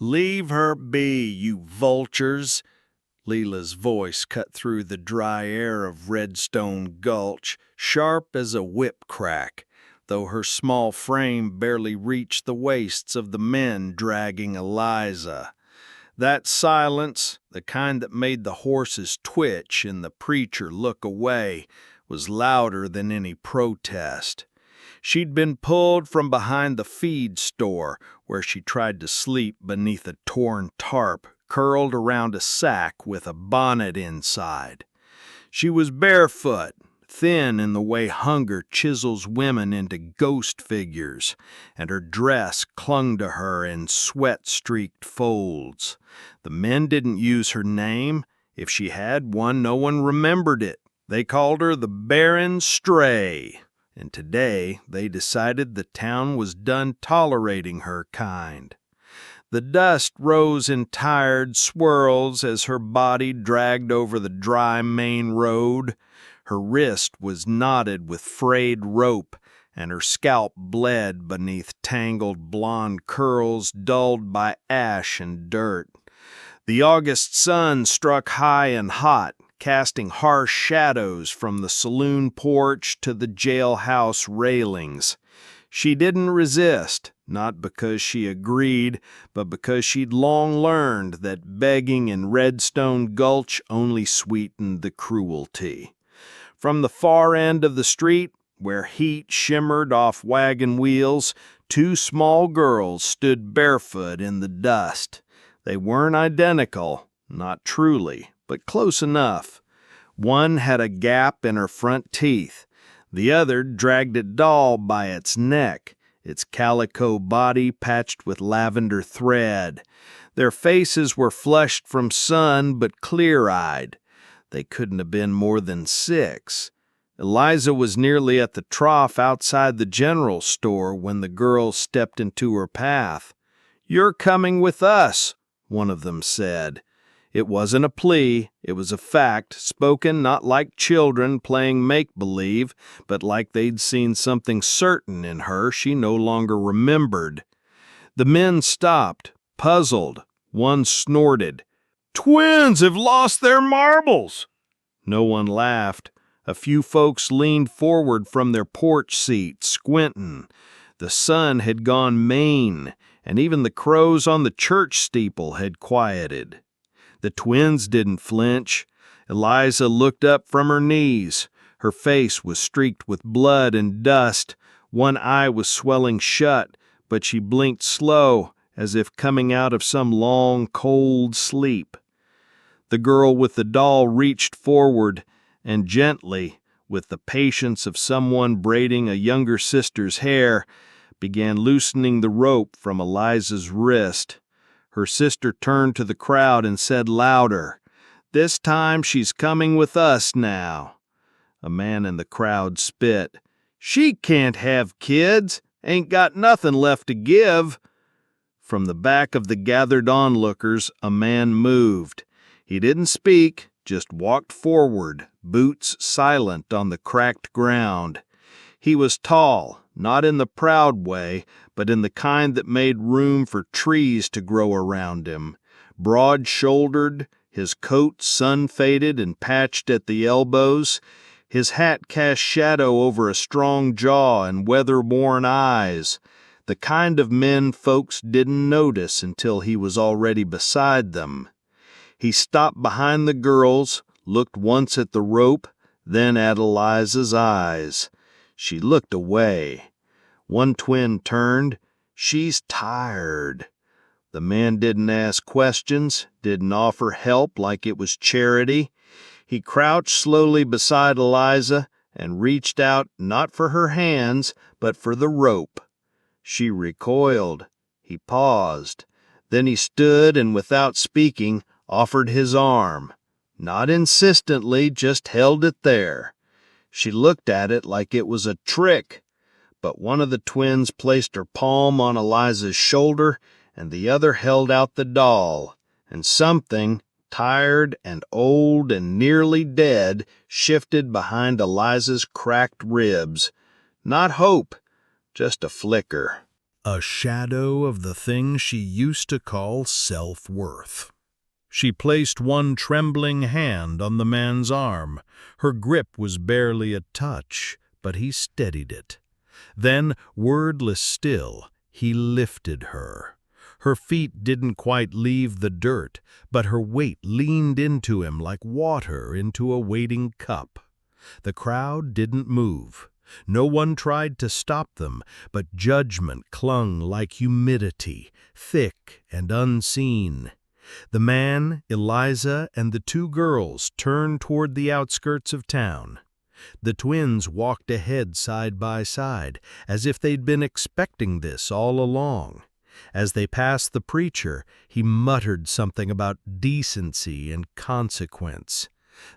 "Leave her be, you vultures." Leela's voice cut through the dry air of Redstone Gulch, sharp as a whip crack, though her small frame barely reached the waists of the men dragging Eliza. That silence, the kind that made the horses twitch and the preacher look away, was louder than any protest. She'd been pulled from behind the feed store, where she tried to sleep beneath a torn tarp curled around a sack with a bonnet inside. She was barefoot, thin in the way hunger chisels women into ghost figures, and her dress clung to her in sweat-streaked folds. The men didn't use her name. If she had one, no one remembered it. They called her the Barren Stray, and today they decided the town was done tolerating her kind. The dust rose in tired swirls as her body dragged over the dry main road. Her wrist was knotted with frayed rope, and her scalp bled beneath tangled blonde curls dulled by ash and dirt. The August sun struck high and hot, casting harsh shadows from the saloon porch to the jailhouse railings. She didn't resist, not because she agreed, but because she'd long learned that begging in Redstone Gulch only sweetened the cruelty. From the far end of the street, where heat shimmered off wagon wheels, two small girls stood barefoot in the dust. They weren't identical, not truly, but close enough. One had a gap in her front teeth. The other dragged a doll by its neck, its calico body patched with lavender thread. Their faces were flushed from sun but clear-eyed. They couldn't have been more than 6. Eliza was nearly at the trough outside the general store when the girls stepped into her path. "You're coming with us," one of them said. It wasn't a plea, it was a fact, spoken not like children playing make-believe, but like they'd seen something certain in her she no longer remembered. The men stopped, puzzled. One snorted, "Twins have lost their marbles!" No one laughed. A few folks leaned forward from their porch seats, squinting. The sun had gone Maine, and even the crows on the church steeple had quieted. The twins didn't flinch. Eliza looked up from her knees. Her face was streaked with blood and dust. One eye was swelling shut, but she blinked slow, as if coming out of some long, cold sleep. The girl with the doll reached forward, and gently, with the patience of someone braiding a younger sister's hair, began loosening the rope from Eliza's wrist. Her sister turned to the crowd and said louder, "This time she's coming with us now." A man in the crowd spit. "She can't have kids. Ain't got nothing left to give." From the back of the gathered onlookers, a man moved. He didn't speak, just walked forward, boots silent on the cracked ground. He was tall, not in the proud way, but in the kind that made room for trees to grow around him. Broad-shouldered, his coat sun-faded and patched at the elbows, his hat cast shadow over a strong jaw and weather-worn eyes, the kind of men folks didn't notice until he was already beside them. He stopped behind the girls, looked once at the rope, then at Eliza's eyes. She looked away. One twin turned. "She's tired." The man didn't ask questions, didn't offer help like it was charity. He crouched slowly beside Eliza and reached out not for her hands, but for the rope. She recoiled. He paused. Then he stood and without speaking offered his arm. Not insistently, just held it there. She looked at it like it was a trick, but one of the twins placed her palm on Eliza's shoulder and the other held out the doll, and something, tired and old and nearly dead, shifted behind Eliza's cracked ribs. Not hope, just a flicker. a shadow of the thing she used to call self-worth. She placed one trembling hand on the man's arm. Her grip was barely a touch, but he steadied it. Then, wordless still, he lifted her. Her feet didn't quite leave the dirt, but her weight leaned into him like water into a waiting cup. The crowd didn't move. No one tried to stop them, but judgment clung like humidity, thick and unseen. The man, Eliza, and the two girls turned toward the outskirts of town. The twins walked ahead side by side, as if they'd been expecting this all along. As they passed the preacher, he muttered something about decency and consequence.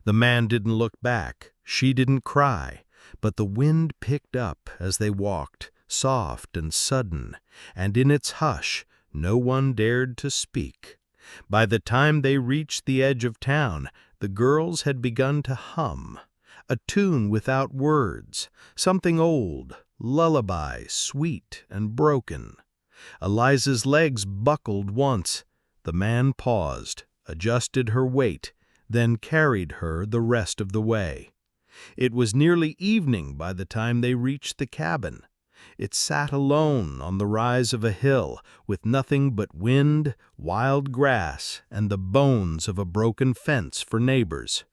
The man didn't look back. She didn't cry. But the wind picked up as they walked, soft and sudden, and in its hush no one dared to speak. By the time they reached the edge of town, the girls had begun to hum, a tune without words, something old, lullaby, sweet and broken. Eliza's legs buckled once. The man paused, adjusted her weight, then carried her the rest of the way. It was nearly evening by the time they reached the cabin. It sat alone on the rise of a hill, with nothing but wind, wild grass, and the bones of a broken fence for neighbors.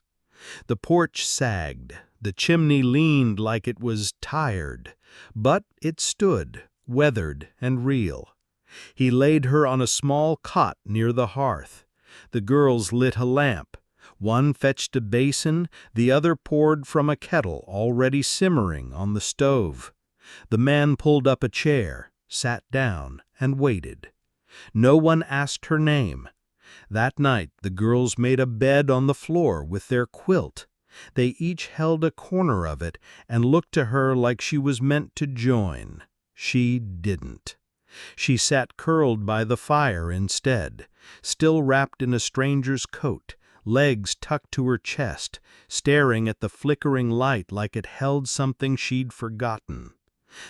The porch sagged, the chimney leaned like it was tired, but it stood, weathered and real. He laid her on a small cot near the hearth. The girls lit a lamp. One fetched a basin, the other poured from a kettle already simmering on the stove. The man pulled up a chair, sat down, and waited. No one asked her name. That night the girls made a bed on the floor with their quilt. They each held a corner of it and looked to her like she was meant to join. She didn't. She sat curled by the fire instead, still wrapped in a stranger's coat, legs tucked to her chest, staring at the flickering light like it held something she'd forgotten.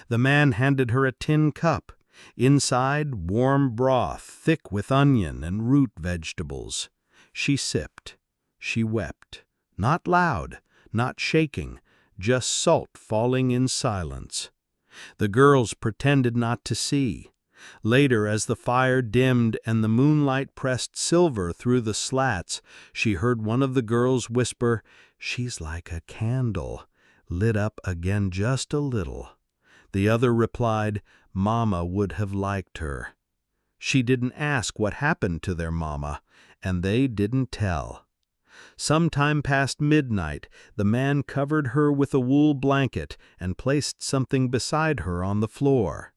The man handed her a tin cup. Inside, warm broth, thick with onion and root vegetables. She sipped. She wept. Not loud, not shaking, just salt falling in silence. The girls pretended not to see. Later, as the fire dimmed and the moonlight pressed silver through the slats, she heard one of the girls whisper, "She's like a candle, lit up again just a little." The other replied, "Mama would have liked her." She didn't ask what happened to their mama, and they didn't tell. Sometime past midnight, the man covered her with a wool blanket and placed something beside her on the floor.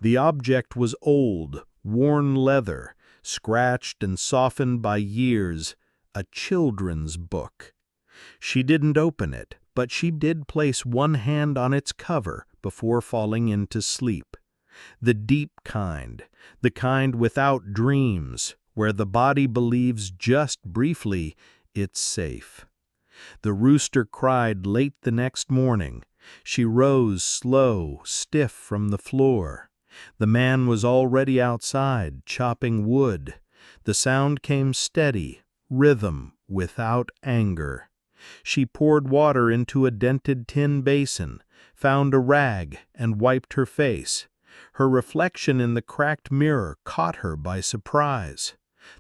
The object was old, worn leather, scratched and softened by years, a children's book. She didn't open it, but she did place one hand on its cover before falling into sleep. The deep kind, the kind without dreams, where the body believes just briefly it's safe. The rooster cried late the next morning. She rose slow, stiff from the floor. The man was already outside, chopping wood. The sound came steady, rhythm, without anger. She poured water into a dented tin basin, found a rag, and wiped her face. Her reflection in the cracked mirror caught her by surprise.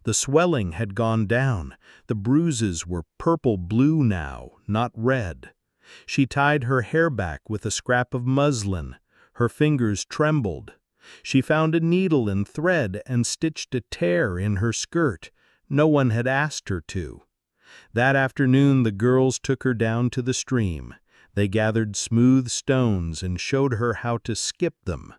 The swelling had gone down. The bruises were purple-blue now, not red. She tied her hair back with a scrap of muslin. Her fingers trembled. She found a needle and thread and stitched a tear in her skirt. No one had asked her to. That afternoon the girls took her down to the stream. They gathered smooth stones and showed her how to skip them.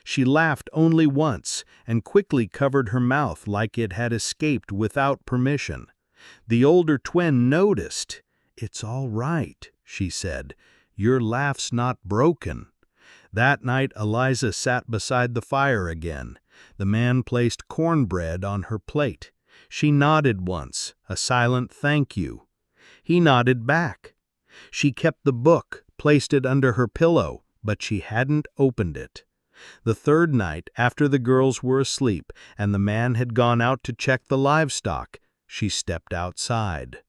She laughed only once and quickly covered her mouth like it had escaped without permission. The older twin noticed. "It's all right," she said. "Your laugh's not broken." That night Eliza sat beside the fire again. The man placed cornbread on her plate. She nodded once, a silent thank you. He nodded back. She kept the book, placed it under her pillow, but she hadn't opened it. The third night, after the girls were asleep and the man had gone out to check the livestock, she stepped outside.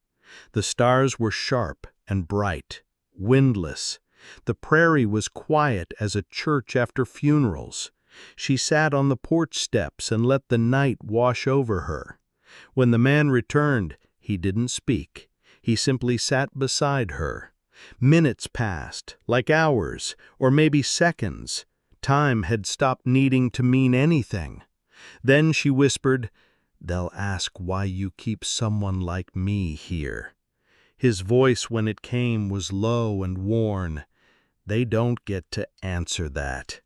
The stars were sharp and bright, windless. The prairie was quiet as a church after funerals. She sat on the porch steps and let the night wash over her. When the man returned, he didn't speak. He simply sat beside her. Minutes passed, like hours, or maybe seconds. Time had stopped needing to mean anything. Then she whispered, "They'll ask why you keep someone like me here." His voice, when it came, was low and worn. "They don't get to answer that."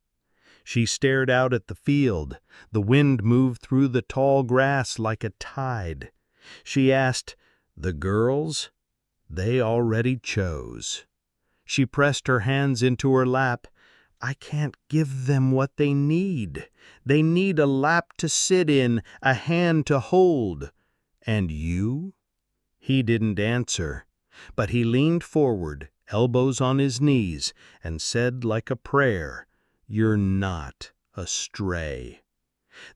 She stared out at the field. The wind moved through the tall grass like a tide. She asked, "The girls?" They already chose. She pressed her hands into her lap. "I can't give them what they need. They need a lap to sit in, a hand to hold." "And you?" He didn't answer, but he leaned forward, elbows on his knees, and said like a prayer, "You're not a stray."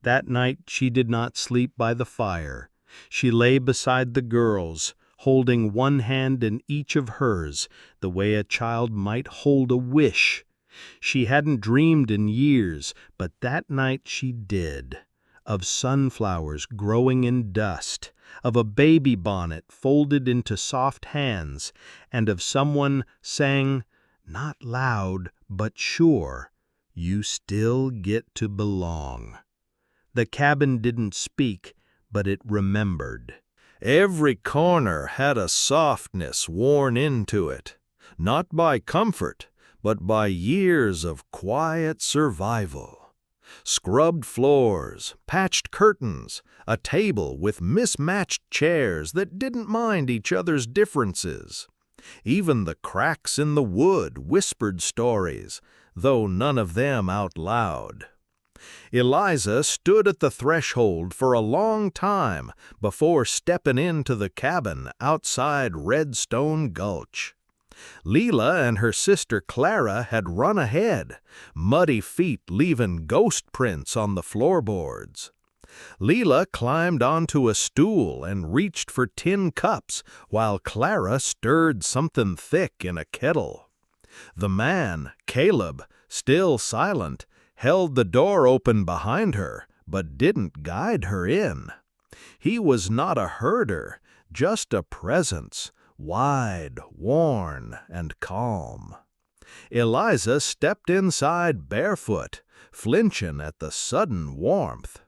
That night she did not sleep by the fire. She lay beside the girls, holding one hand in each of hers, the way a child might hold a wish. She hadn't dreamed in years, but that night she did. Of sunflowers growing in dust, of a baby bonnet folded into soft hands, and of someone saying, not loud but sure, "You still get to belong." The cabin didn't speak, but it remembered. Every corner had a softness worn into it, not by comfort, but by years of quiet survival. Scrubbed floors, patched curtains, a table with mismatched chairs that didn't mind each other's differences. Even the cracks in the wood whispered stories, though none of them out loud. Eliza stood at the threshold for a long time before stepping into the cabin outside Redstone Gulch. Leela and her sister Clara had run ahead, muddy feet leaving ghost prints on the floorboards. Leela climbed onto a stool and reached for tin cups while Clara stirred something thick in a kettle. The man, Caleb, still silent, held the door open behind her, but didn't guide her in. He was not a herder, just a presence, wide, worn, and calm. Eliza stepped inside barefoot, flinching at the sudden warmth.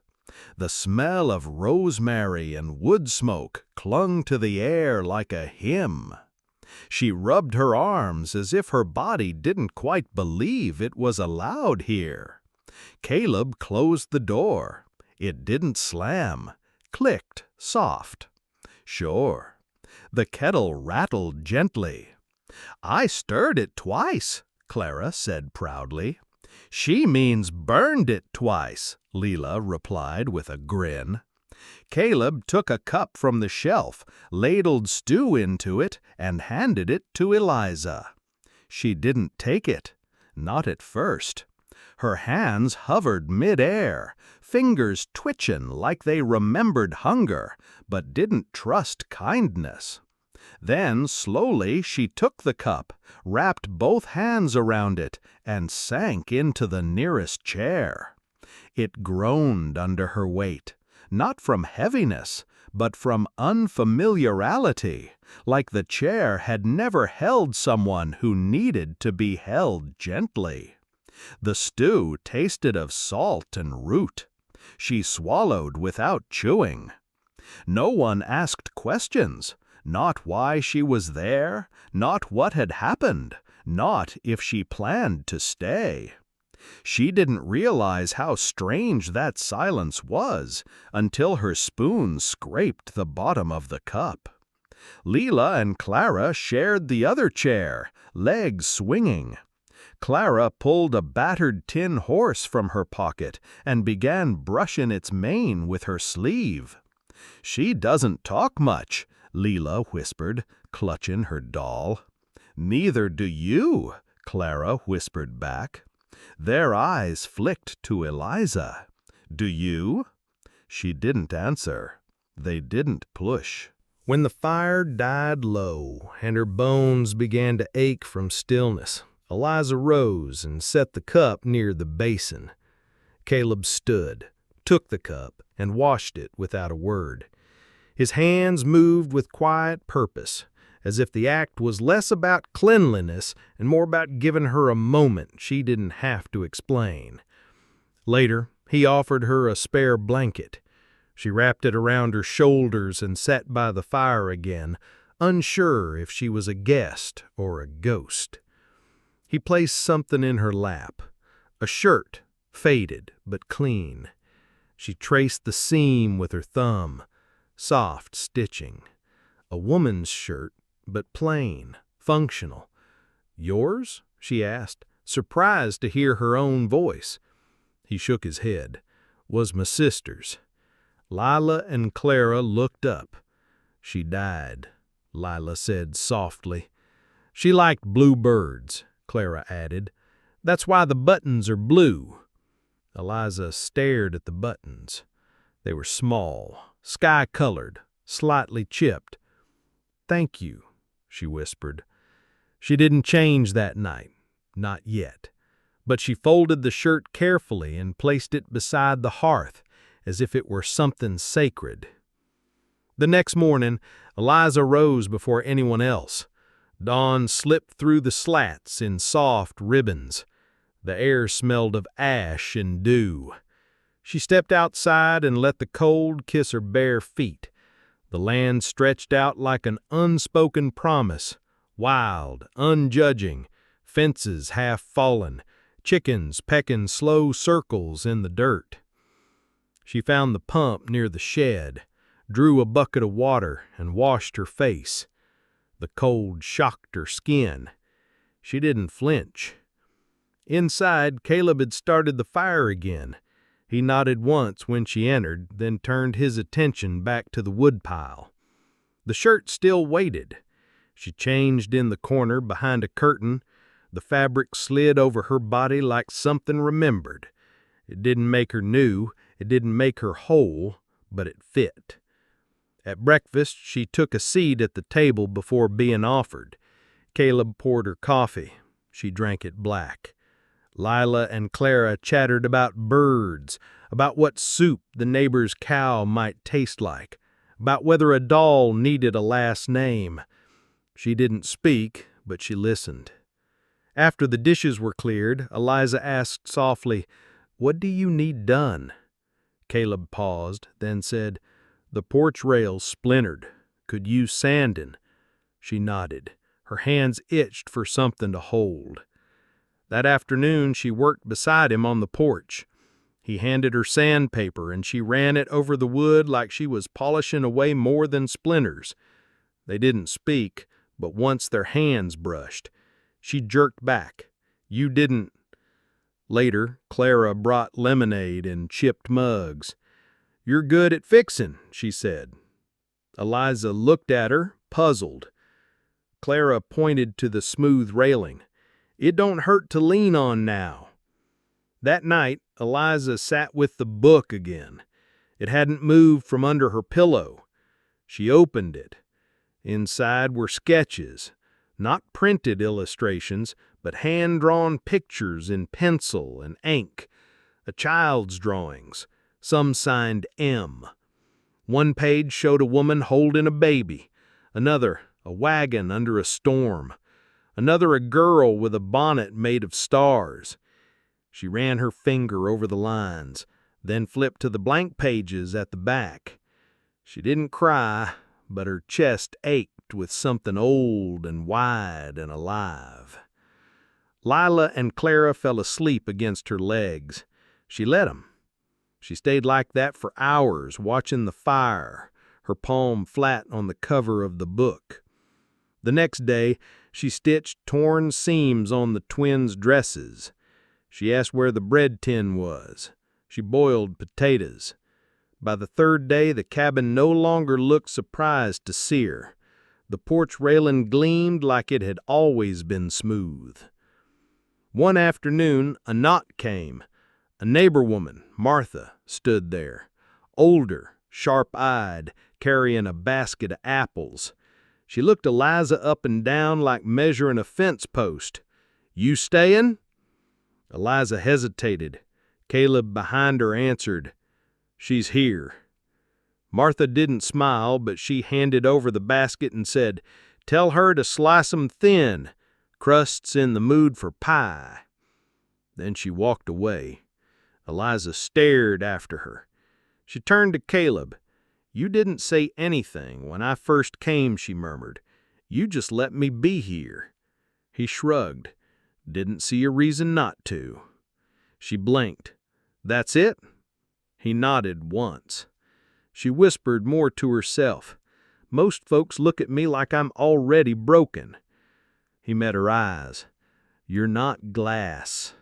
The smell of rosemary and wood smoke clung to the air like a hymn. She rubbed her arms as if her body didn't quite believe it was allowed here. Caleb closed the door. It didn't slam, clicked soft. Sure. The kettle rattled gently. "I stirred it twice," Clara said proudly. "She means burned it twice," Leela replied with a grin. Caleb took a cup from the shelf, ladled stew into it, and handed it to Eliza. She didn't take it, not at first. Her hands hovered mid-air, fingers twitching like they remembered hunger, but didn't trust kindness. Then, slowly, she took the cup, wrapped both hands around it, and sank into the nearest chair. It groaned under her weight, not from heaviness, but from unfamiliarity, like the chair had never held someone who needed to be held gently. The stew tasted of salt and root. She swallowed without chewing. No one asked questions, not why she was there, not what had happened, not if she planned to stay. She didn't realize how strange that silence was until her spoon scraped the bottom of the cup. Leela and Clara shared the other chair, legs swinging. Clara pulled a battered tin horse from her pocket and began brushing its mane with her sleeve. "She doesn't talk much," Leela whispered, clutching her doll. "Neither do you," Clara whispered back. Their eyes flicked to Eliza. "Do you?" She didn't answer. They didn't push. When the fire died low and her bones began to ache from stillness, Eliza rose and set the cup near the basin. Caleb stood, took the cup, and washed it without a word. His hands moved with quiet purpose, as if the act was less about cleanliness and more about giving her a moment she didn't have to explain. Later, he offered her a spare blanket. She wrapped it around her shoulders and sat by the fire again, unsure if she was a guest or a ghost. He placed something in her lap, a shirt, faded but clean. She traced the seam with her thumb, soft stitching. A woman's shirt, but plain, functional. "Yours?" she asked, surprised to hear her own voice. He shook his head. "Was my sister's." Lila and Clara looked up. "She died," Lila said softly. "She liked blue birds," Clara added. "That's why the buttons are blue." Eliza stared at the buttons. They were small, sky-colored, slightly chipped. "Thank you," she whispered. She didn't change that night, not yet. But she folded the shirt carefully and placed it beside the hearth, as if it were something sacred. The next morning, Eliza rose before anyone else. Dawn slipped through the slats in soft ribbons. The air smelled of ash and dew. She stepped outside and let the cold kiss her bare feet. The land stretched out like an unspoken promise, wild, unjudging, fences half fallen, chickens pecking slow circles in the dirt. She found the pump near the shed, drew a bucket of water, and washed her face. The cold shocked her skin. She didn't flinch. Inside, Caleb had started the fire again. He nodded once when she entered, then turned his attention back to the woodpile. The shirt still waited. She changed in the corner behind a curtain. The fabric slid over her body like something remembered. It didn't make her new, it didn't make her whole, but it fit. At breakfast, she took a seat at the table before being offered. Caleb poured her coffee. She drank it black. Lila and Clara chattered about birds, about what soup the neighbor's cow might taste like, about whether a doll needed a last name. She didn't speak, but she listened. After the dishes were cleared, Eliza asked softly, "What do you need done?" Caleb paused, then said, "The porch rail's splintered. Could use sanding." She nodded. Her hands itched for something to hold. That afternoon she worked beside him on the porch. He handed her sandpaper and she ran it over the wood like she was polishing away more than splinters. They didn't speak, but once their hands brushed. She jerked back. "You didn't." Later, Clara brought lemonade in chipped mugs. "You're good at fixing," she said. Eliza looked at her, puzzled. Clara pointed to the smooth railing. "It don't hurt to lean on now." That night, Eliza sat with the book again. It hadn't moved from under her pillow. She opened it. Inside were sketches, not printed illustrations, but hand-drawn pictures in pencil and ink, a child's drawings, some signed M. One page showed a woman holding a baby, another a wagon under a storm, another a girl with a bonnet made of stars. She ran her finger over the lines, then flipped to the blank pages at the back. She didn't cry, but her chest ached with something old and wide and alive. Lila and Clara fell asleep against her legs. She let 'em. She stayed like that for hours, watching the fire, her palm flat on the cover of the book. The next day, she stitched torn seams on the twins' dresses. She asked where the bread tin was. She boiled potatoes. By the third day, the cabin no longer looked surprised to see her. The porch railing gleamed like it had always been smooth. One afternoon, a knock came. A neighbor woman, Martha, stood there, older, sharp-eyed, carrying a basket of apples. She looked Eliza up and down like measuring a fence post. "You stayin'?" Eliza hesitated. Caleb behind her answered, "She's here." Martha didn't smile, but she handed over the basket and said, "Tell her to slice 'em thin. Crust's in the mood for pie." Then she walked away. Eliza stared after her. She turned to Caleb. "You didn't say anything when I first came," she murmured. "You just let me be here." He shrugged. "Didn't see a reason not to." She blinked. "That's it?" He nodded once. She whispered more to herself. "Most folks look at me like I'm already broken." He met her eyes. "You're not glass."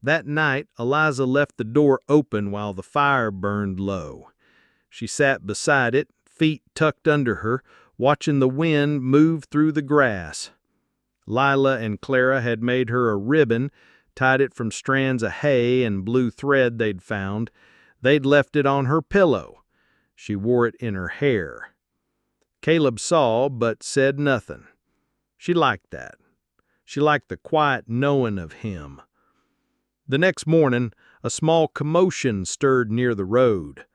That night, Eliza left the door open while the fire burned low. She sat beside it, feet tucked under her, watching the wind move through the grass. Lila and Clara had made her a ribbon, tied it from strands of hay and blue thread they'd found. They'd left it on her pillow. She wore it in her hair. Caleb saw, but said nothing. She liked that. She liked the quiet knowing of him. The next morning, a small commotion stirred near the road.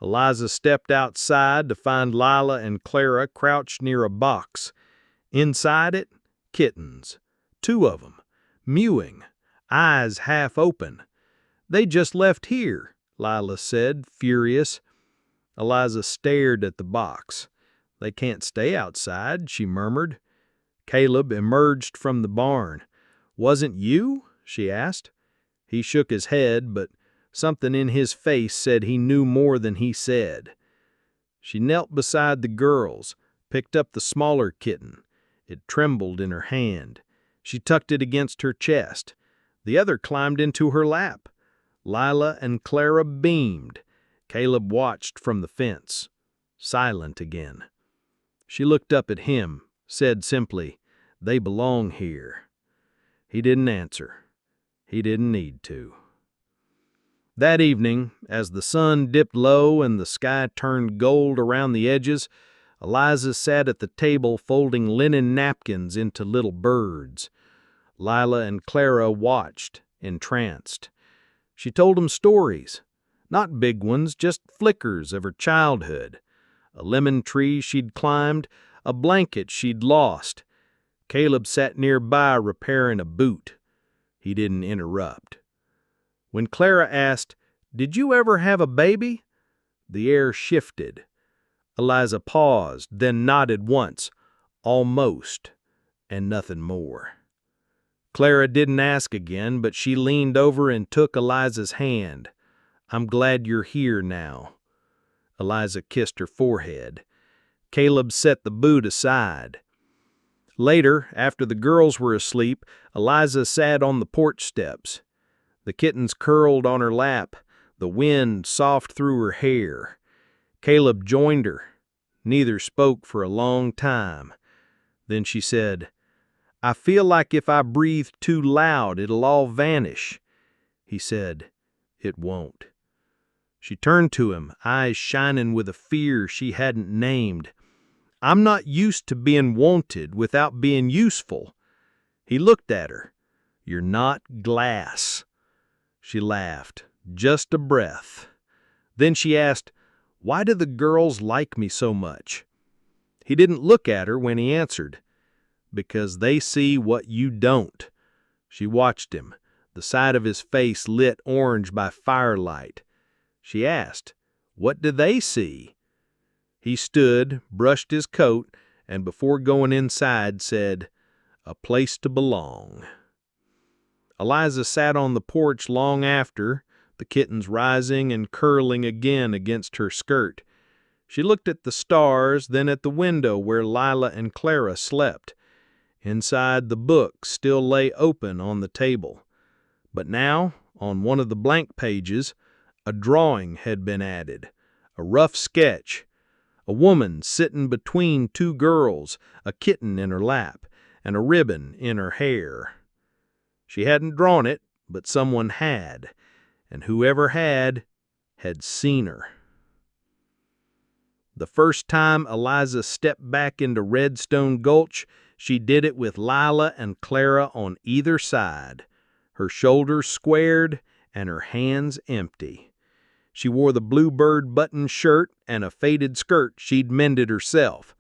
Eliza stepped outside to find Lila and Clara crouched near a box. Inside it, kittens. 2 of them, mewing, eyes half open. "They just left here," Lila said, furious. Eliza stared at the box. "They can't stay outside," she murmured. Caleb emerged from the barn. "Wasn't you?" she asked. He shook his head, but something in his face said he knew more than he said. She knelt beside the girls, picked up the smaller kitten. It trembled in her hand. She tucked it against her chest. The other climbed into her lap. Lila and Clara beamed. Caleb watched from the fence, silent again. She looked up at him, said simply, "They belong here." He didn't answer. He didn't need to. That evening, as the sun dipped low and the sky turned gold around the edges, Eliza sat at the table folding linen napkins into little birds. Lila and Clara watched, entranced. She told them stories, not big ones, just flickers of her childhood. A lemon tree she'd climbed, a blanket she'd lost. Caleb sat nearby repairing a boot. He didn't interrupt. When Clara asked, "Did you ever have a baby?" the air shifted. Eliza paused, then nodded once, almost, and nothing more. Clara didn't ask again, but she leaned over and took Eliza's hand. "I'm glad you're here now." Eliza kissed her forehead. Caleb set the boot aside. Later, after the girls were asleep, Eliza sat on the porch steps. The kittens curled on her lap, the wind soft through her hair. Caleb joined her. Neither spoke for a long time. Then she said, "I feel like if I breathe too loud, it'll all vanish." He said, "It won't." She turned to him, eyes shining with a fear she hadn't named. "I'm not used to being wanted without being useful." He looked at her. "You're not glass." She laughed, just a breath. Then she asked, "Why do the girls like me so much?" He didn't look at her when he answered, "Because they see what you don't." She watched him, the side of his face lit orange by firelight. She asked, "What do they see?" He stood, brushed his coat, and before going inside said, "A place to belong." Eliza sat on the porch long after, the kittens rising and curling again against her skirt. She looked at the stars, then at the window where Lila and Clara slept. Inside, the book still lay open on the table. But now, on one of the blank pages, a drawing had been added, a rough sketch. A woman sitting between 2 girls, a kitten in her lap, and a ribbon in her hair. She hadn't drawn it, but someone had, and whoever had seen her. The first time Eliza stepped back into Redstone Gulch, she did it with Lila and Clara on either side, her shoulders squared and her hands empty. She wore the bluebird button shirt and a faded skirt she'd mended herself.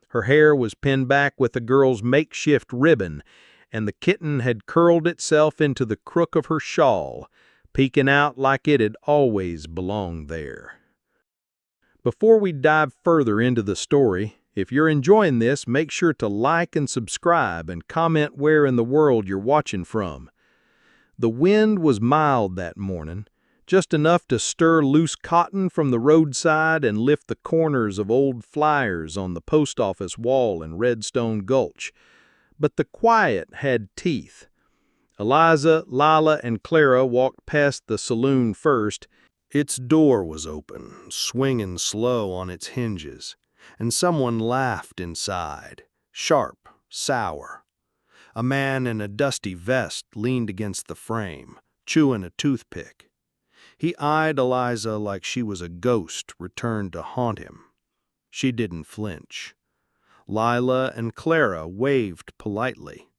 Her hair was pinned back with a girl's makeshift ribbon, and the kitten had curled itself into the crook of her shawl, peeking out like it had always belonged there. Before we dive further into the story, if you're enjoying this, make sure to like and subscribe and comment where in the world you're watching from. The wind was mild that morning, just enough to stir loose cotton from the roadside and lift the corners of old flyers on the post office wall in Redstone Gulch. But the quiet had teeth. Eliza, Lila, and Clara walked past the saloon first. Its door was open, swinging slow on its hinges, and someone laughed inside, sharp, sour. A man in a dusty vest leaned against the frame, chewing a toothpick. He eyed Eliza like she was a ghost returned to haunt him. She didn't flinch. Lila and Clara waved politely.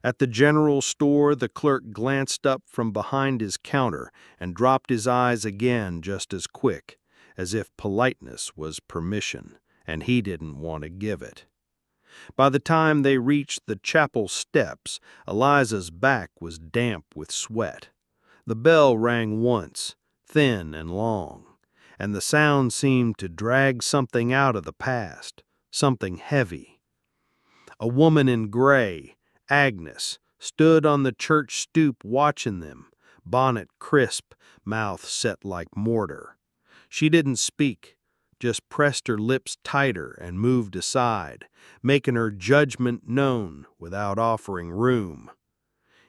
At the general store, the clerk glanced up from behind his counter and dropped his eyes again just as quick, as if politeness was permission, and he didn't want to give it. By the time they reached the chapel steps, Eliza's back was damp with sweat. The bell rang once, thin and long, and the sound seemed to drag something out of the past, something heavy. A woman in gray, Agnes, stood on the church stoop watching them, bonnet crisp, mouth set like mortar. She didn't speak, just pressed her lips tighter and moved aside, making her judgment known without offering room.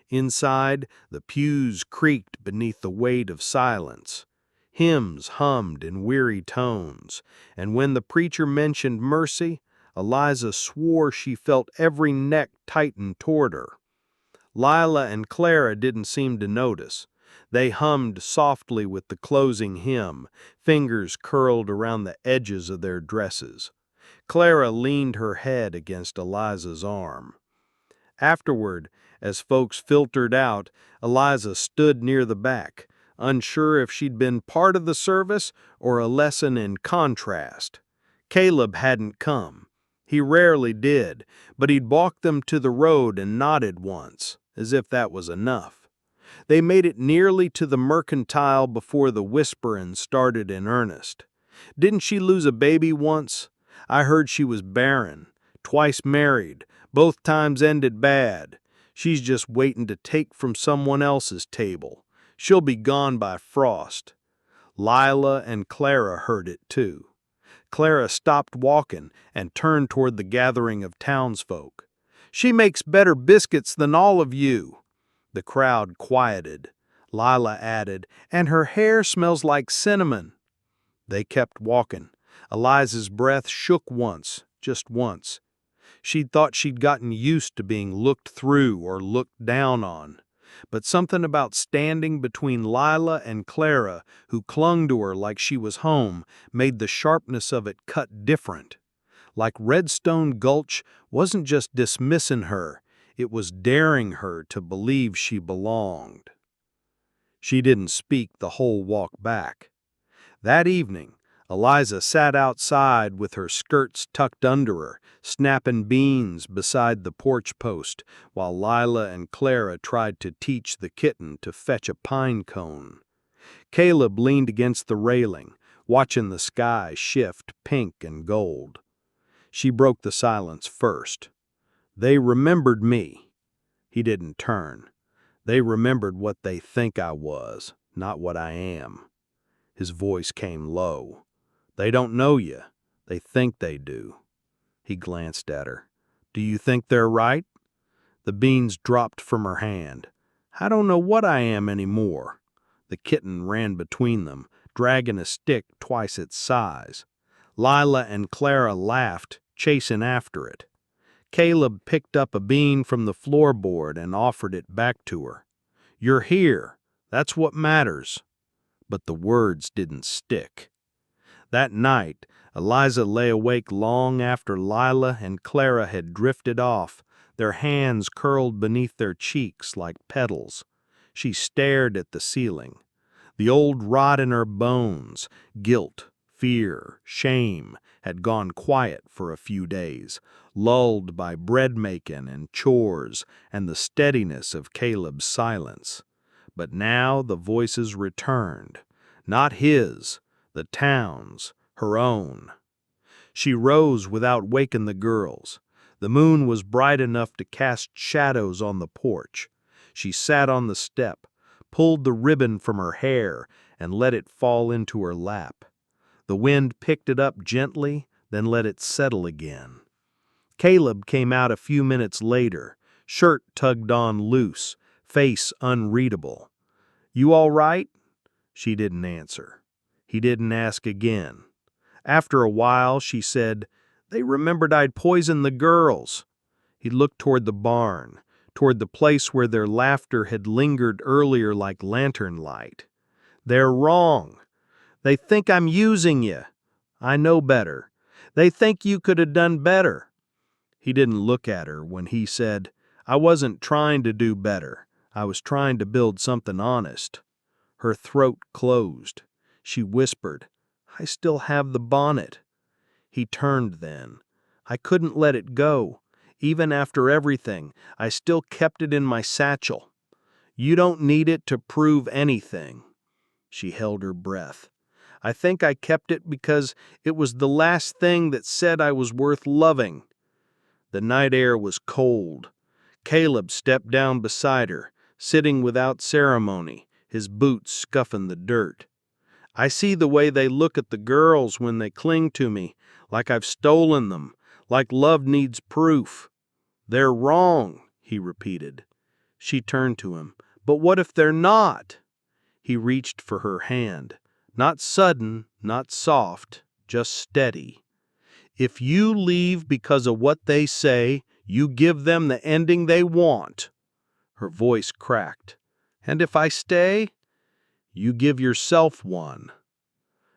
Inside, the pews creaked beneath the weight of silence. Hymns hummed in weary tones, and when the preacher mentioned mercy, Eliza swore she felt every neck tighten toward her. Lila and Clara didn't seem to notice. They hummed softly with the closing hymn, fingers curled around the edges of their dresses. Clara leaned her head against Eliza's arm. Afterward, as folks filtered out, Eliza stood near the back, unsure if she'd been part of the service or a lesson in contrast. Caleb hadn't come. He rarely did, but he'd walked them to the road and nodded once, as if that was enough. They made it nearly to the mercantile before the whisperin' started in earnest. "Didn't she lose a baby once? I heard she was barren, twice married, both times ended bad. She's just waiting to take from someone else's table. She'll be gone by frost." Lila and Clara heard it too. Clara stopped walking and turned toward the gathering of townsfolk. "She makes better biscuits than all of you." The crowd quieted. Lila added, "And her hair smells like cinnamon." They kept walking. Eliza's breath shook once, just once. She'd thought she'd gotten used to being looked through or looked down on. But something about standing between Lila and Clara, who clung to her like she was home, made the sharpness of it cut different. Like Redstone Gulch wasn't just dismissing her, it was daring her to believe she belonged. She didn't speak the whole walk back. That evening, Eliza sat outside with her skirts tucked under her, snapping beans beside the porch post, while Lila and Clara tried to teach the kitten to fetch a pine cone. Caleb leaned against the railing, watching the sky shift pink and gold. She broke the silence first. "They remembered me." He didn't turn. "They remembered what they think I was, not what I am." His voice came low. "They don't know you. They think they do." He glanced at her. "Do you think they're right?" The beans dropped from her hand. "I don't know what I am anymore." The kitten ran between them, dragging a stick twice its size. Lila and Clara laughed, chasing after it. Caleb picked up a bean from the floorboard and offered it back to her. "You're here. That's what matters." But the words didn't stick. That night, Eliza lay awake long after Lila and Clara had drifted off, their hands curled beneath their cheeks like petals. She stared at the ceiling. The old rot in her bones, guilt, fear, shame, had gone quiet for a few days, lulled by bread-making and chores and the steadiness of Caleb's silence. But now the voices returned. Not his, the town's, her own. She rose without waking the girls. The moon was bright enough to cast shadows on the porch. She sat on the step, pulled the ribbon from her hair, and let it fall into her lap. The wind picked it up gently, then let it settle again. Caleb came out a few minutes later, shirt tugged on loose, face unreadable. "You all right?" She didn't answer. He didn't ask again. After a while, she said, "They remembered I'd poisoned the girls." He looked toward the barn, toward the place where their laughter had lingered earlier like lantern light. "They're wrong. They think I'm using you. I know better. They think you could have done better." He didn't look at her when he said, "I wasn't trying to do better. I was trying to build something honest." Her throat closed. She whispered, "I still have the bonnet." He turned then. "I couldn't let it go. Even after everything, I still kept it in my satchel. You don't need it to prove anything." She held her breath. "I think I kept it because it was the last thing that said I was worth loving." The night air was cold. Caleb stepped down beside her, sitting without ceremony, his boots scuffing the dirt. "I see the way they look at the girls when they cling to me, like I've stolen them, like love needs proof." "They're wrong," he repeated. She turned to him. "But what if they're not?" He reached for her hand. Not sudden, not soft, just steady. "If you leave because of what they say, you give them the ending they want." Her voice cracked. "And if I stay?" "You give yourself one."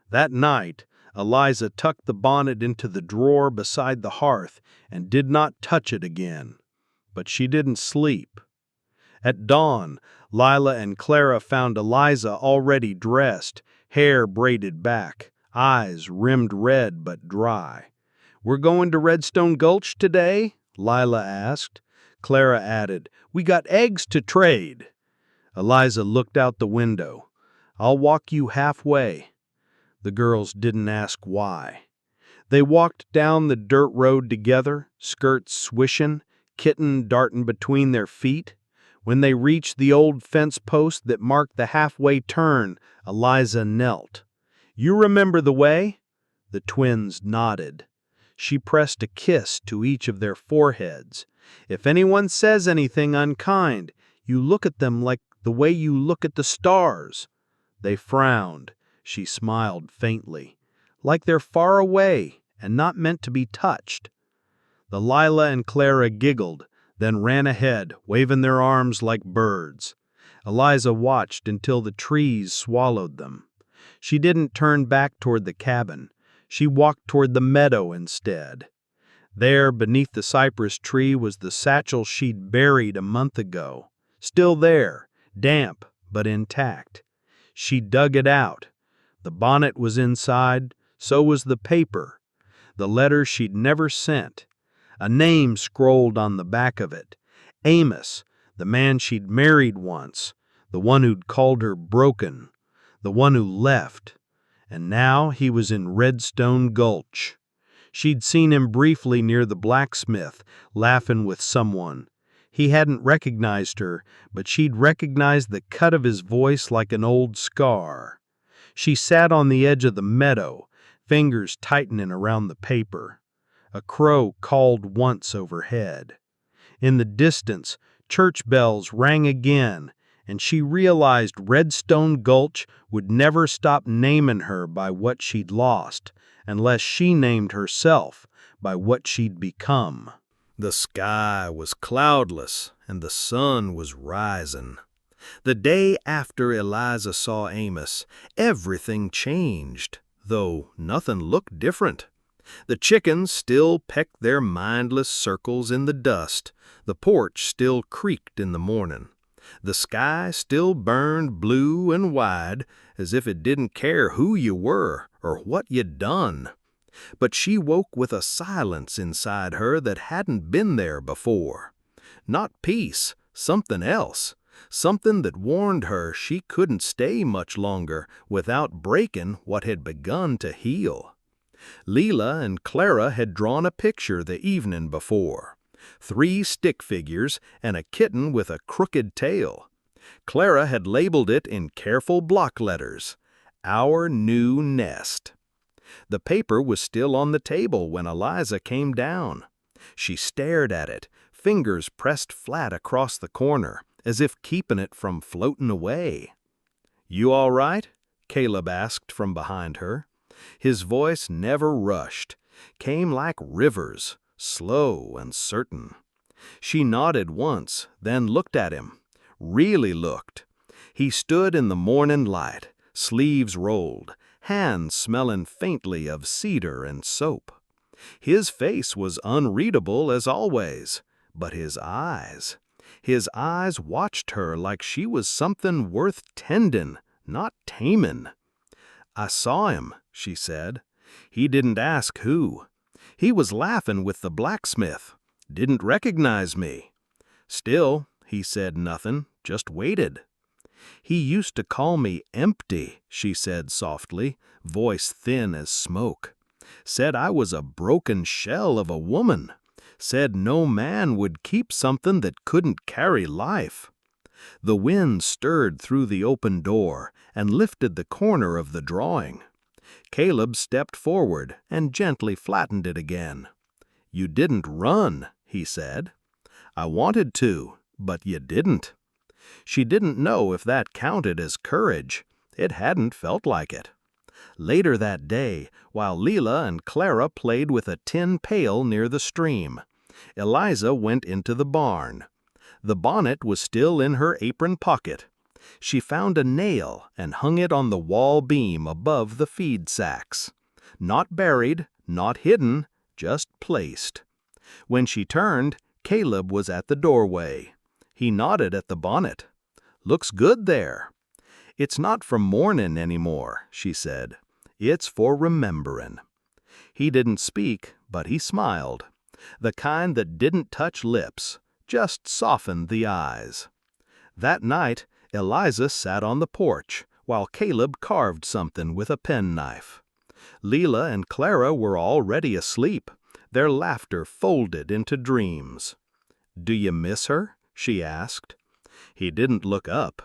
That night, Eliza tucked the bonnet into the drawer beside the hearth and did not touch it again. But she didn't sleep. At dawn, Lila and Clara found Eliza already dressed, hair braided back, eyes rimmed red but dry. "We're going to Redstone Gulch today?" Lila asked. Clara added, "We got eggs to trade." Eliza looked out the window. "I'll walk you halfway." The girls didn't ask why. They walked down the dirt road together, skirts swishing, kitten darting between their feet. When they reached the old fence post that marked the halfway turn, Eliza knelt. "You remember the way?" The twins nodded. She pressed a kiss to each of their foreheads. "If anyone says anything unkind, you look at them like the way you look at the stars." They frowned. She smiled faintly. "Like they're far away and not meant to be touched." The Lila and Clara giggled, then ran ahead, waving their arms like birds. Eliza watched until the trees swallowed them. She didn't turn back toward the cabin. She walked toward the meadow instead. There, beneath the cypress tree, was the satchel she'd buried a month ago. Still there, damp but intact. She dug it out. The bonnet was inside, so was the paper. The letter she'd never sent. A name scrolled on the back of it. Amos, the man she'd married once, the one who'd called her broken, the one who left. And now he was in Redstone Gulch. She'd seen him briefly near the blacksmith, laughing with someone. He hadn't recognized her, but she'd recognized the cut of his voice like an old scar. She sat on the edge of the meadow, fingers tightening around the paper. A crow called once overhead. In the distance, church bells rang again, and she realized Redstone Gulch would never stop naming her by what she'd lost, unless she named herself by what she'd become. The sky was cloudless, and the sun was rising. The day after Eliza saw Amos, everything changed, though nothing looked different. The chickens still pecked their mindless circles in the dust. The porch still creaked in the morning. The sky still burned blue and wide, as if it didn't care who you were or what you'd done. But she woke with a silence inside her that hadn't been there before. Not peace, something else. Something that warned her she couldn't stay much longer without breaking what had begun to heal. Leela and Clara had drawn a picture the evening before. 3 stick figures and a kitten with a crooked tail. Clara had labeled it in careful block letters, "Our New Nest." The paper was still on the table when Eliza came down. She stared at it, fingers pressed flat across the corner, as if keeping it from floating away. "You all right?" Caleb asked from behind her. His voice never rushed, came like rivers, slow and certain. She nodded once, then looked at him, really looked. He stood in the morning light, sleeves rolled, hands smelling faintly of cedar and soap. His face was unreadable as always, but his eyes watched her like she was something worth tending, not taming. "I saw him," she said. "He didn't ask who. He was laughing with the blacksmith. Didn't recognize me. Still, he said nothing, just waited." "He used to call me empty," she said softly, voice thin as smoke. "Said I was a broken shell of a woman. Said no man would keep something that couldn't carry life." The wind stirred through the open door and lifted the corner of the drawing. Caleb stepped forward and gently flattened it again. "You didn't run," he said. "I wanted to, but you didn't." She didn't know if that counted as courage. It hadn't felt like it. Later that day, while Leela and Clara played with a tin pail near the stream, Eliza went into the barn. The bonnet was still in her apron pocket. She found a nail and hung it on the wall beam above the feed sacks. Not buried, not hidden, just placed. When she turned, Caleb was at the doorway. He nodded at the bonnet. "Looks good there." "It's not for mourning anymore," she said. "It's for remembering." He didn't speak, but he smiled. The kind that didn't touch lips, just softened the eyes. That night, Eliza sat on the porch, while Caleb carved something with a penknife. Leela and Clara were already asleep, their laughter folded into dreams. "Do you miss her?" she asked. He didn't look up.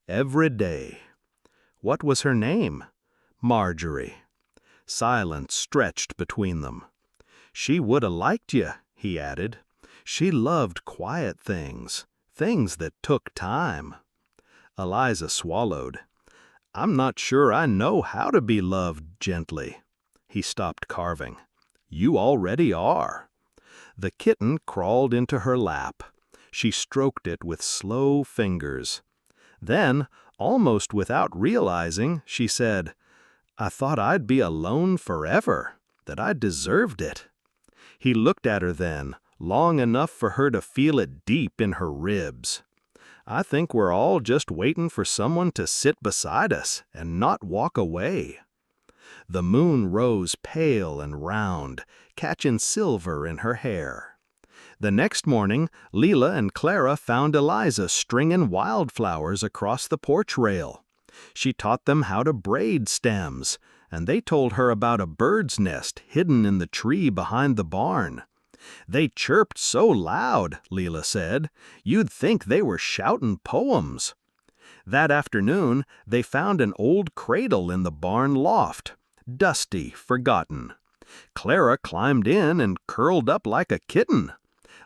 "Every day." What was her name? Marjorie. Silence stretched between them. "She would 'a' liked you," he added. "She loved quiet things, things that took time." Eliza swallowed. "I'm not sure I know how to be loved gently." He stopped carving. "You already are." The kitten crawled into her lap. She stroked it with slow fingers. Then, almost without realizing, she said, "I thought I'd be alone forever, that I deserved it." He looked at her then, long enough for her to feel it deep in her ribs. "I think we're all just waiting for someone to sit beside us and not walk away." The moon rose pale and round, catching silver in her hair. The next morning, Leela and Clara found Eliza stringing wildflowers across the porch rail. She taught them how to braid stems, and they told her about a bird's nest hidden in the tree behind the barn. "They chirped so loud," Leela said, "you'd think they were shouting poems." That afternoon, they found an old cradle in the barn loft, dusty, forgotten. Clara climbed in and curled up like a kitten.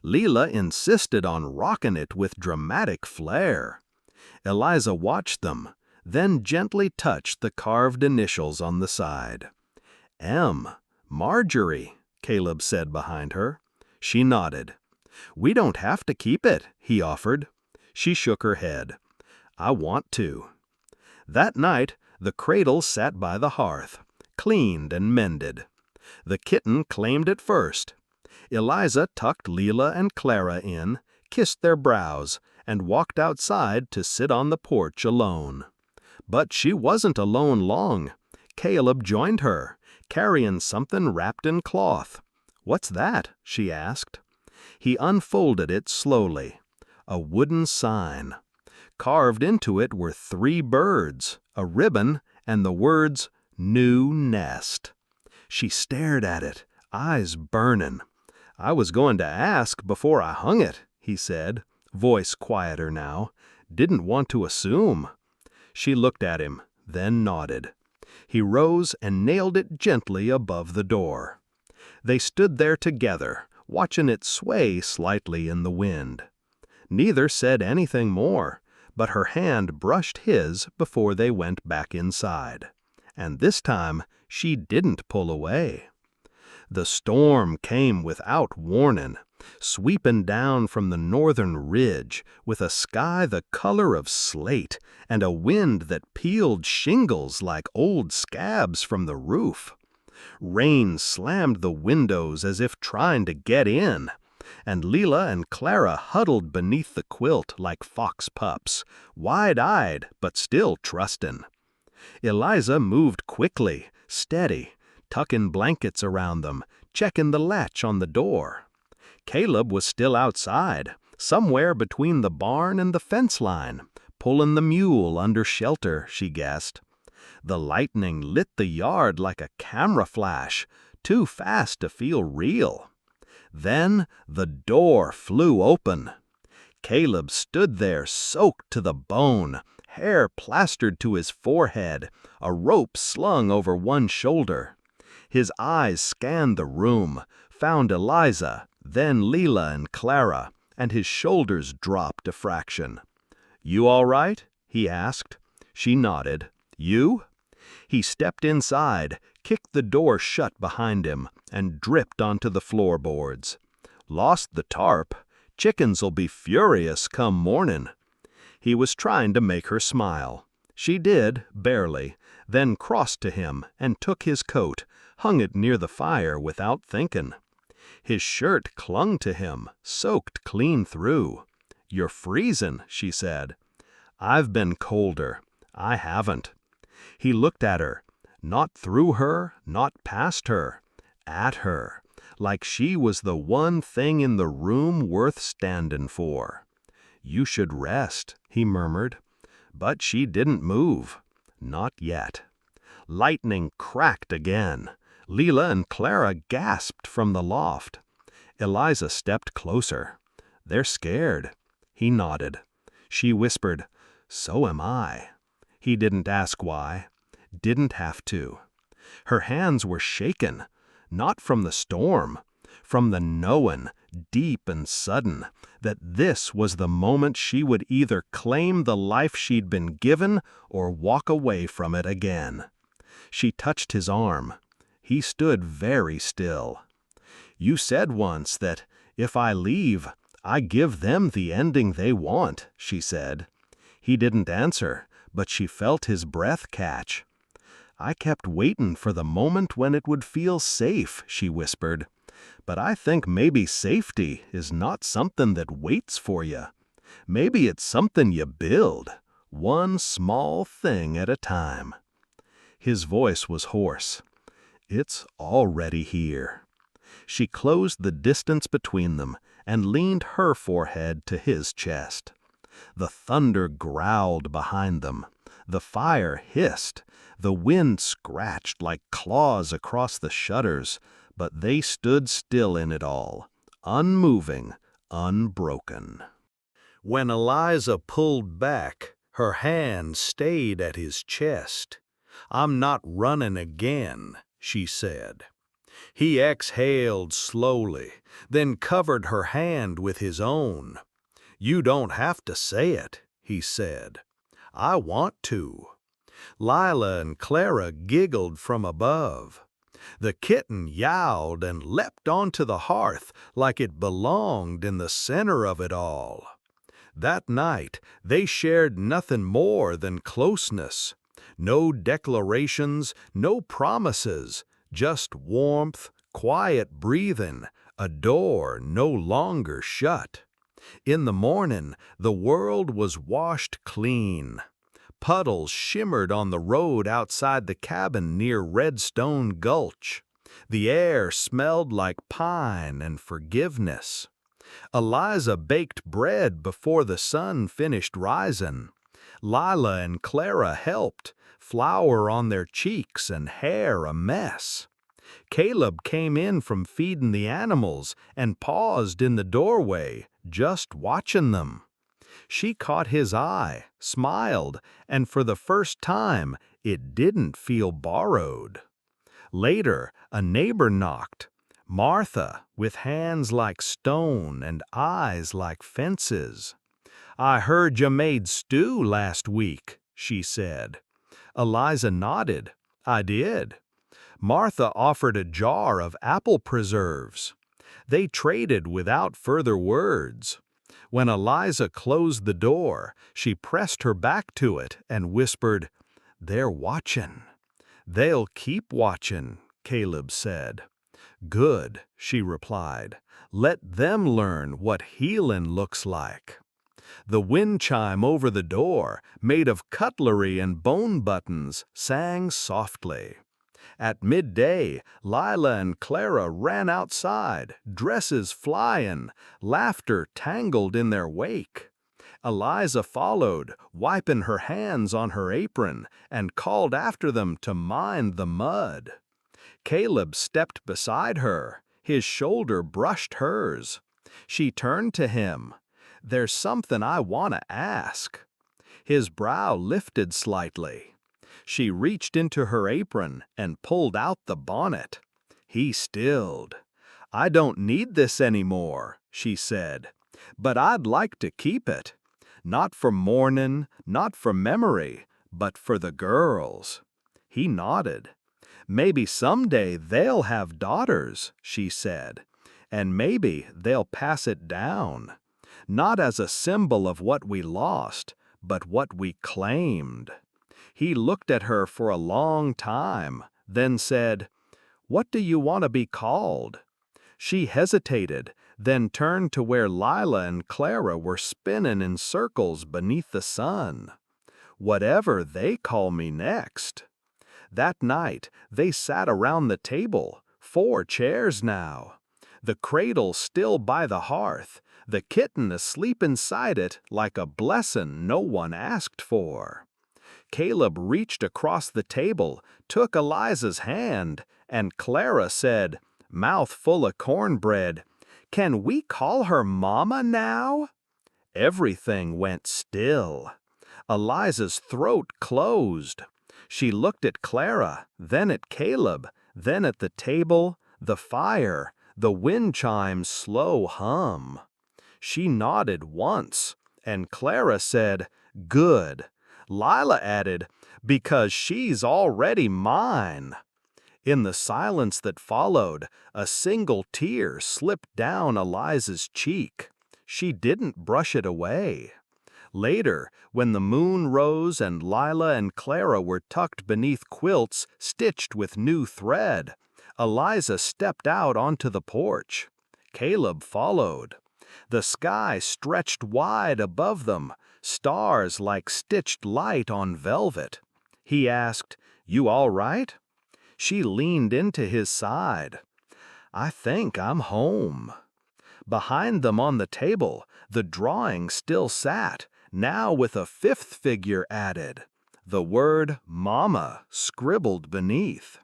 Leela insisted on rocking it with dramatic flair. Eliza watched them, then gently touched the carved initials on the side. "M. Marjorie," Caleb said behind her. She nodded. "We don't have to keep it," he offered. She shook her head. "I want to." That night, the cradle sat by the hearth, cleaned and mended. The kitten claimed it first. Eliza tucked Leila and Clara in, kissed their brows, and walked outside to sit on the porch alone. But she wasn't alone long. Caleb joined her, carrying something wrapped in cloth. "What's that?" she asked. He unfolded it slowly. A wooden sign. Carved into it were 3 birds, a ribbon, and the words, "New Nest." She stared at it, eyes burning. "I was going to ask before I hung it," he said, voice quieter now. "Didn't want to assume." She looked at him, then nodded. He rose and nailed it gently above the door. They stood there together, watching it sway slightly in the wind. Neither said anything more, but her hand brushed his before they went back inside. And this time she didn't pull away. The storm came without warning, sweeping down from the northern ridge with a sky the color of slate and a wind that peeled shingles like old scabs from the roof. Rain slammed the windows as if trying to get in, and Leila and Clara huddled beneath the quilt like fox pups, wide-eyed but still trusting. Eliza moved quickly, steady, tucking blankets around them, checking the latch on the door. Caleb was still outside, somewhere between the barn and the fence line, pulling the mule under shelter, she guessed. The lightning lit the yard like a camera flash, too fast to feel real. Then the door flew open. Caleb stood there soaked to the bone, hair plastered to his forehead, a rope slung over one shoulder. His eyes scanned the room, found Eliza, then Leila and Clara, and his shoulders dropped a fraction. "You all right?" he asked. She nodded. "You?" He stepped inside, kicked the door shut behind him, and dripped onto the floorboards. "Lost the tarp. Chickens'll be furious come morning." He was trying to make her smile. She did, barely, then crossed to him and took his coat, hung it near the fire without thinking. His shirt clung to him, soaked clean through. "You're freezing," she said. "I've been colder. I haven't." He looked at her, not through her, not past her, at her, like she was the one thing in the room worth standing for. "You should rest," he murmured. But she didn't move. Not yet. Lightning cracked again. Leila and Clara gasped from the loft. Eliza stepped closer. "They're scared." He nodded. She whispered, "So am I." He didn't ask why. Didn't have to. Her hands were shaken, not from the storm, from the knowing, deep and sudden, that this was the moment she would either claim the life she'd been given or walk away from it again. She touched his arm. He stood very still. "You said once that, if I leave, I give them the ending they want," she said. He didn't answer, but she felt his breath catch. "I kept waiting for the moment when it would feel safe," she whispered. "But I think maybe safety is not something that waits for you. Maybe it's something you build, one small thing at a time." His voice was hoarse. "It's already here." She closed the distance between them and leaned her forehead to his chest. The thunder growled behind them. The fire hissed. The wind scratched like claws across the shutters, but they stood still in it all, unmoving, unbroken. When Eliza pulled back, her hand stayed at his chest. "I'm not running again," she said. He exhaled slowly, then covered her hand with his own. "You don't have to say it," he said. "I want to." Lila and Clara giggled from above. The kitten yowled and leapt onto the hearth like it belonged in the center of it all. That night, they shared nothing more than closeness. No declarations, no promises, just warmth, quiet breathing, a door no longer shut. In the morning, the world was washed clean. Puddles shimmered on the road outside the cabin near Redstone Gulch. The air smelled like pine and forgiveness. Eliza baked bread before the sun finished rising. Lila and Clara helped, flour on their cheeks and hair a mess. Caleb came in from feeding the animals and paused in the doorway, just watching them. She caught his eye, smiled, and for the first time, it didn't feel borrowed. Later, a neighbor knocked. Martha, with hands like stone and eyes like fences. "I heard you made stew last week," she said. Eliza nodded. "I did." Martha offered a jar of apple preserves. They traded without further words. When Eliza closed the door, she pressed her back to it and whispered, "They're watching." "They'll keep watching," Caleb said. "Good," she replied. "Let them learn what healing looks like." The wind chime over the door, made of cutlery and bone buttons, sang softly. At midday, Lila and Clara ran outside, dresses flying, laughter tangled in their wake. Eliza followed, wiping her hands on her apron, and called after them to mind the mud. Caleb stepped beside her. His shoulder brushed hers. She turned to him. "There's something I want to ask." His brow lifted slightly. She reached into her apron and pulled out the bonnet. He stilled. "I don't need this anymore," she said, "but I'd like to keep it. Not for mourning, not for memory, but for the girls." He nodded. "Maybe someday they'll have daughters," she said, "and maybe they'll pass it down. Not as a symbol of what we lost, but what we claimed." He looked at her for a long time, then said, "What do you want to be called?" She hesitated, then turned to where Lila and Clara were spinning in circles beneath the sun. "Whatever they call me next." That night, they sat around the table, 4 chairs now. The cradle still by the hearth, the kitten asleep inside it like a blessing no one asked for. Caleb reached across the table, took Eliza's hand, and Clara said, mouth full of cornbread, "Can we call her Mama now?" Everything went still. Eliza's throat closed. She looked at Clara, then at Caleb, then at the table, the fire, the wind chime's slow hum. She nodded once, and Clara said, "Good." Lila added, "Because she's already mine." In the silence that followed, a single tear slipped down Eliza's cheek. She didn't brush it away. Later, when the moon rose and Lila and Clara were tucked beneath quilts stitched with new thread, Eliza stepped out onto the porch. Caleb followed. The sky stretched wide above them, stars like stitched light on velvet. He asked, "You all right?" She leaned into his side. "I think I'm home." Behind them on the table, the drawing still sat, now with a 5th figure added, the word Mama scribbled beneath.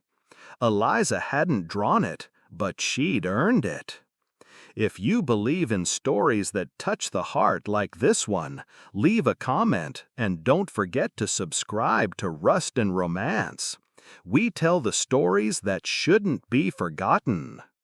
Eliza hadn't drawn it, but she'd earned it. If you believe in stories that touch the heart like this one, leave a comment and don't forget to subscribe to Rust and Romance. We tell the stories that shouldn't be forgotten.